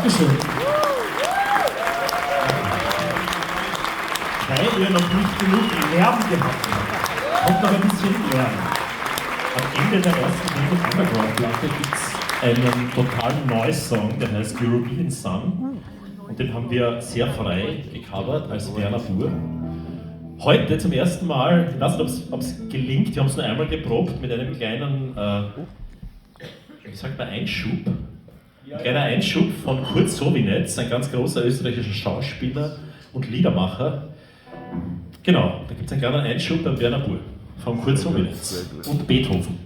Dankeschön. Weil ihr noch nicht genug Lärm gehabt habt, kommt noch ein bisschen Lärm. Am Ende der ersten David Underground-Platte gibt es einen totalen Noise-Song, der heißt European Sun. Und den haben wir sehr frei gecovert als Berner Bur. Heute zum ersten Mal, ich weiß nicht, ob es gelingt, wir haben es nur einmal geprobt mit einem kleinen, wie sagt man, Einschub. Ein kleiner Einschub von Kurt Sowinetz, ein ganz großer österreichischer Schauspieler und Liedermacher. Genau, da gibt es einen kleinen Einschub beim Berner Bur von Kurt Sowinetz und Beethoven.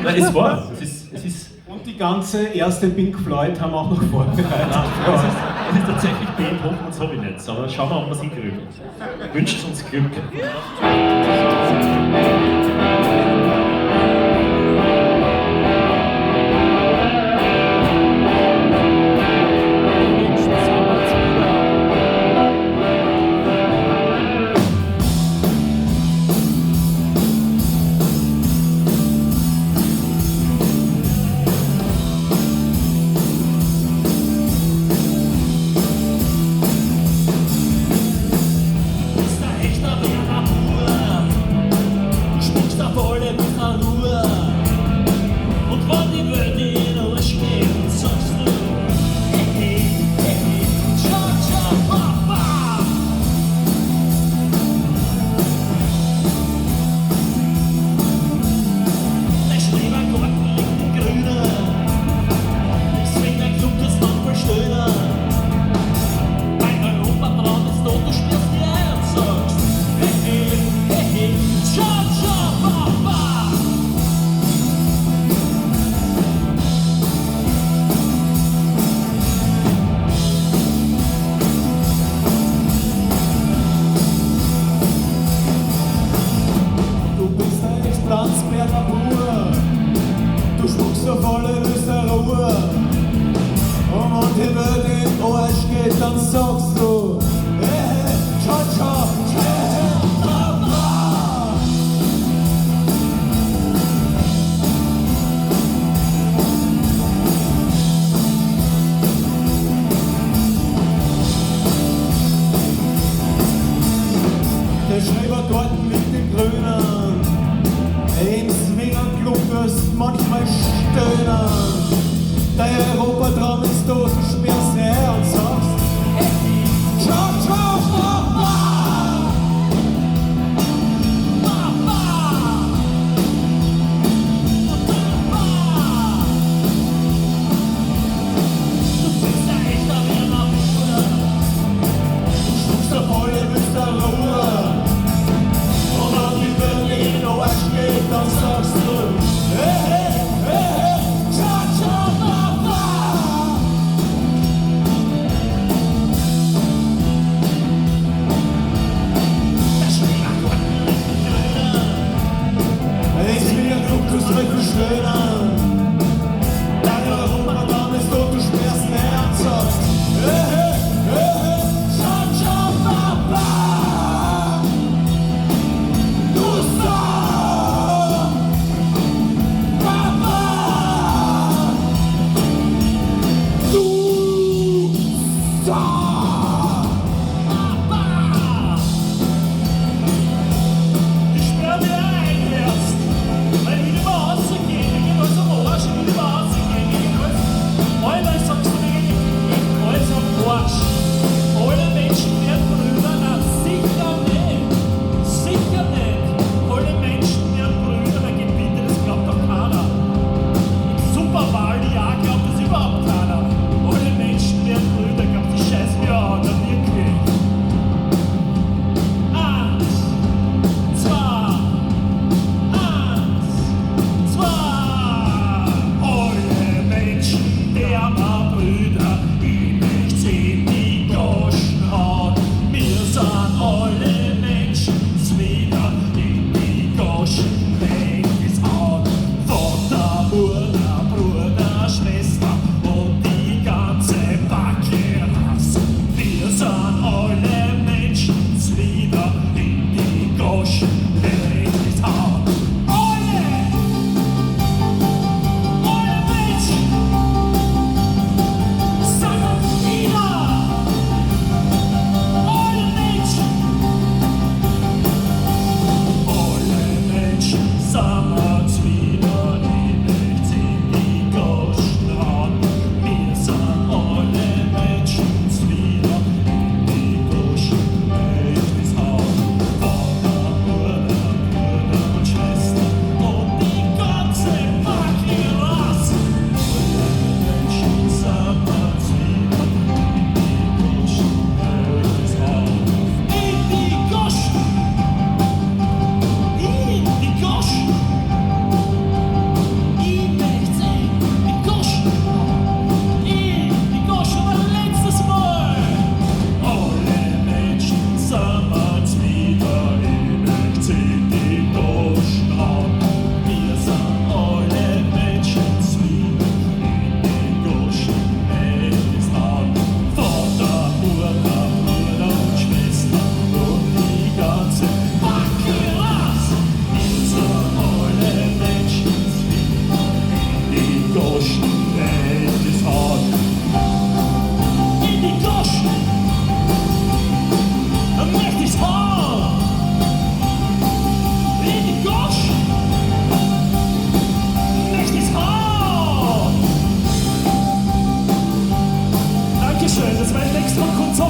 Nein, es war, es ist Und die ganze erste Pink Floyd haben wir auch noch vorbereitet. es ist tatsächlich Beethoven und Sowinetz, aber schauen wir, ob wir es hinkriegen. Wünscht uns Glück. Du spuckst auf alle Österreicher und wenn dir den Arsch geht, dann sagst du hey, ciao, ciao, hey, Papa. Der Schreiber dort mit den Grünen im Swingerclub wirst manchmal stöhnen. Dein Europatraum ist tot, du sperrst her und sagst ciao, ciao, Papa! Papa! Papa! Du bist ein echter Berner Bruder. Du schluckst auf alle Österreicher. Und wenn die Berlin Arsch geht, dann sagst du hey, hey, hey, hey, ciao, ciao, Papa! Ich will ja Lukas weggeschwören. Dein Europatraum ist tot, du sperrst her und sagst hey, hey, hey, hey, ciao, ciao, Papa! Du Sau! Papa! Du Sau! Papa! Ich sperr mir ein erst, weil ich nicht mehr rausgehen, ich geh mal zum Arsch, ich will nicht mehr rausgehen, ich geh alles. Alle sagst du mir, ich geh alles am Arsch. Alle Menschen werden Brüder, na sicher nicht, sicher nicht. Alle Menschen werden Brüder, na geh bitte, das glaubt doch keiner. Superwahljahr glaubt das überhaupt keiner. Alle Menschen werden Brüder, glaubt die Scheiß mir an, na wirklich. Eins, zwei, alle Menschen werden Brüder, ich möcht's in die Goschen hauen. Wir sind alle Menschen wieder in die Goschen, welches hauen. Vater, Mutter, Bruder, Schwester und die ganze Backe Hass. Wir sind alle Menschen wieder in die Goschen, welches hauen. Alle Menschen,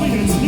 Übrigens,